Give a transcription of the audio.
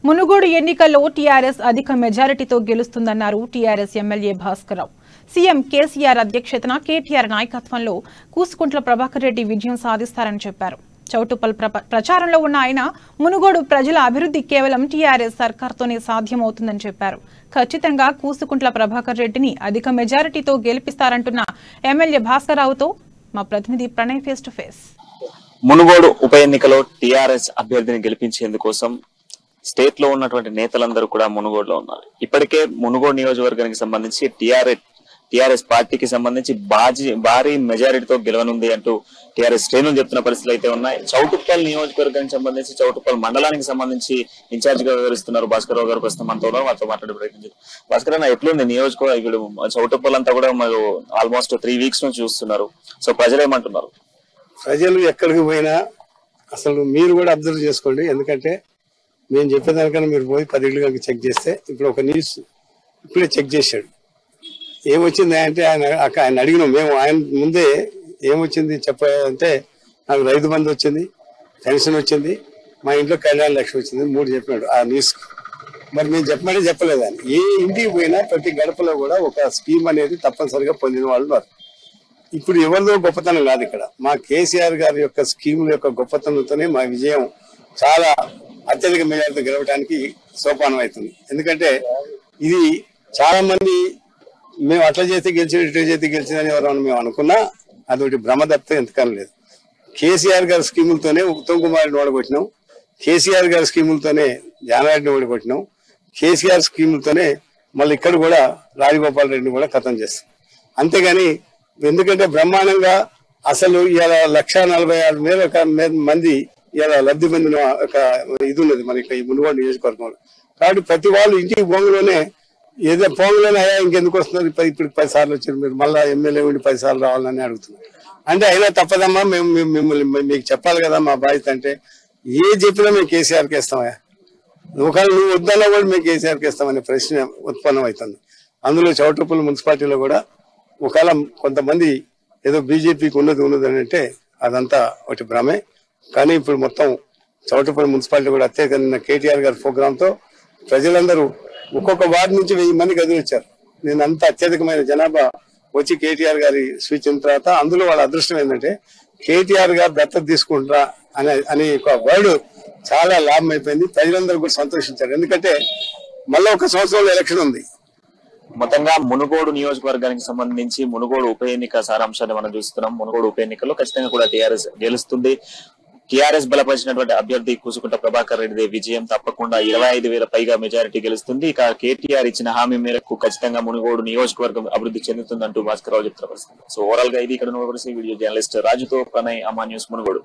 మునుగోడు ఎన్నికల్లో టీఆర్ఎస్ అధిక మెజారిటీతో గెలుస్తుందన్నారు TRS MLA Bhaskara Rao. CM KCR అధ్యక్షతన కేటీఆర్ నాయకత్వంలో కూసుకుంట్ల ప్రభాకర్ రెడ్డి విజయం సాధిస్తారని చెప్పారు. చౌటుప్పల్ ప్రచారంలో ఉన్న ఆయన మునుగోడు ప్రజల అభివృద్ధి కేవలం టీఆర్ఎస్ సర్కార్తోనే సాధ్యమవుతుందని చెప్పారు. ఖచ్చితంగా కూసుకుంట్ల ప్రభాకర్ రెడ్డిని అధిక మెజారిటీతో గెలిపిస్తారంటున్న ఎమ్మెల్యే భాస్కరరావుతో మా ప్రతినిధి Pranay face to face. Munugode ఉప ఎన్నికలో టీఆర్ఎస్ అభ్యర్థిని గెలిపించేందుకోసం స్టేట్ లో ఉన్నటువంటి నేతలందరూ కూడా మునుగోడులో ఉన్నారు. ఇప్పటికే మునుగోడు నియోజకవర్గానికి సంబంధించి టీఆర్ఎస్ పార్టీకి సంబంధించి భారీ మెజారిటీతో గెలవనుంది అంటూ టీఆర్ఎస్ శ్రేణులు చెప్తున్న పరిస్థితులు అయితే ఉన్నాయి. చౌటుప్పల్ నియోజకవర్గానికి సంబంధించి చౌటుప్పల్ మండలానికి సంబంధించి ఇన్ఛార్జ్ గా వివరిస్తున్నారు భాస్కరరావు గారు. ప్రస్తుతం మనతో ఉన్నారు, వారితో మాట్లాడే ప్రయత్నం చేస్తారు. భాస్కర్ అన్న, ఎట్లుంది నియోజకవర్గం? ఇప్పుడు చౌటుప్పల్ అంతా కూడా మీరు ఆల్మోస్ట్ 3 వీక్స్ నుంచి చూస్తున్నారు. సో ప్రజలు ఏమంటున్నారు? ప్రజలు ఎక్కడికి పోయినా అసలు మీరు కూడా అబ్జర్వ్ చేసుకోండి. ఎందుకంటే మేము చెప్పేదానికన్నా మీరు పోయి 10 ఇళ్ళు కనుక చెక్ చేస్తే, ఇప్పుడు ఒక న్యూస్ ఇప్పుడే చెక్ చేశాడు, ఏమొచ్చింది అంటే ఆయన అడిగినాం మేము. ఆయన ముందే ఏమొచ్చింది చెప్పాలంటే, నాకు రైతు బంధు వచ్చింది, పెన్షన్ వచ్చింది, మా ఇంట్లో కళ్యాణ లక్ష్మి వచ్చింది, 3 చెప్పినాడు ఆ న్యూస్. మరి మేము చెప్పమంటే చెప్పలేదు. అని ఏ ఇంటికి పోయినా ప్రతి గడపలో కూడా ఒక స్కీమ్ అనేది తప్పనిసరిగా పొందిన వాళ్ళు ఉన్నారు. ఇప్పుడు ఎవరిదో గొప్పతనం కాదు, ఇక్కడ మా కేసీఆర్ గారి యొక్క స్కీముల యొక్క గొప్పతనంతోనే మా విజయం చాలా అత్యధిక మెజారిటీతో గెలవడానికి సోపానం అవుతుంది. ఎందుకంటే ఇది చాలా మంది మేము అట్లా చేస్తే గెలిచిన ఇట్లా చేస్తే గెలిచిందని ఎవరైనా మేము అనుకున్నా అదొకటి భ్రమ తప్పితే ఎంతకాలం లేదు. కేసీఆర్ గారి స్కీములతోనే ఉత్తమ్ కుమార్ని ఓడగొట్టినాం, కేసీఆర్ గారి స్కీములతోనే జానారెడ్డిని ఓడగొట్టినాం, కేసీఆర్ స్కీములతోనే మళ్ళీ ఇక్కడ కూడా రాజగోపాల్ రెడ్డిని కూడా ఖతం చేస్తాం. అంతేగాని ఎందుకంటే బ్రహ్మాండంగా అసలు ఇలా 146,000 మంది ఇలా లబ్ధి పొందిన ఒక ఇది ఉన్నది మనకి ఈ మునుగోడు నియోజకవర్గంలో. కాబట్టి ప్రతి వాళ్ళు ఇంటికి పోంగులోనే ఏదో పోంగులోనే అయ్యా ఇంకెందుకు వస్తున్నారు, ఇప్పుడు 10 సార్లు వచ్చారు, మీరు మళ్ళీ ఎమ్మెల్యే ఉండి 10 సార్లు రావాలని అడుగుతున్నారు. అంటే అయినా తప్పదమ్మా, మేము మిమ్మల్ని మీకు చెప్పాలి కదా మా బాధ్యత. అంటే ఏ చెప్పినా మేము కేసీఆర్కి ఇస్తామయ్యా, ఒకవేళ నువ్వు వద్దన్నా కూడా మేము కేసీఆర్కి ఇస్తామనే ప్రశ్న ఉత్పన్నం అవుతుంది. అందులో చౌటుప్పల్ మున్సిపాలిటీలో కూడా ఒకవేళ కొంతమంది ఏదో బీజేపీకి ఉన్నది అని అంటే అదంతా ఒకటి భ్రమే. కానీ ఇప్పుడు మొత్తం చౌటుప్పల్ మున్సిపాలిటీ కూడా అత్యధిక కేటీఆర్ గారి ప్రోగ్రాంతో ప్రజలందరూ ఒక్కొక్క వార్డు నుంచి 1000 మంది కదిలి వచ్చారు. నేను అంత అత్యధికమైన జనాభా వచ్చి కేటీఆర్ గారి స్పీచ్ అయిన తర్వాత అందులో వాళ్ళ అదృష్టం ఏంటంటే కేటీఆర్ గారు దత్తత తీసుకుంటారా అనే ఒక వర్డ్ చాలా లాభం అయిపోయింది. ప్రజలందరూ కూడా సంతోషించారు. ఎందుకంటే మళ్ళీ 1 సంవత్సరంలో ఎలక్షన్ ఉంది. మొత్తంగా మునుగోడు నియోజకవర్గానికి సంబంధించి మునుగోడు ఉప ఎన్నిక సారాంశాన్ని మనం చూస్తున్నాం. మునుగోడు ఉప ఎన్నికల్లో ఖచ్చితంగా కూడా టీఆర్ఎస్ గెలుస్తుంది. టీఆర్ఎస్ బలపరిచినటువంటి అభ్యర్థి కూసుకుంట ప్రభాకర్ రెడ్డి విజయం తప్పకుండా 25,000 పైగా మెజారిటీ గెలుస్తుంది. ఇక కేటీఆర్ ఇచ్చిన హామీ మేరకు ఖచ్చితంగా మునుగోడు నియోజకవర్గం అభివృద్ధి చెందుతుందంటూ భాస్కరరావు చెప్తున్న పరిస్థితి. సో ఓవరాల్ గా ఇది ఇక్కడ వీడియో జర్నలిస్ట్ రాజుతో ప్రణయ్, అమా న్యూస్, మునుగోడు.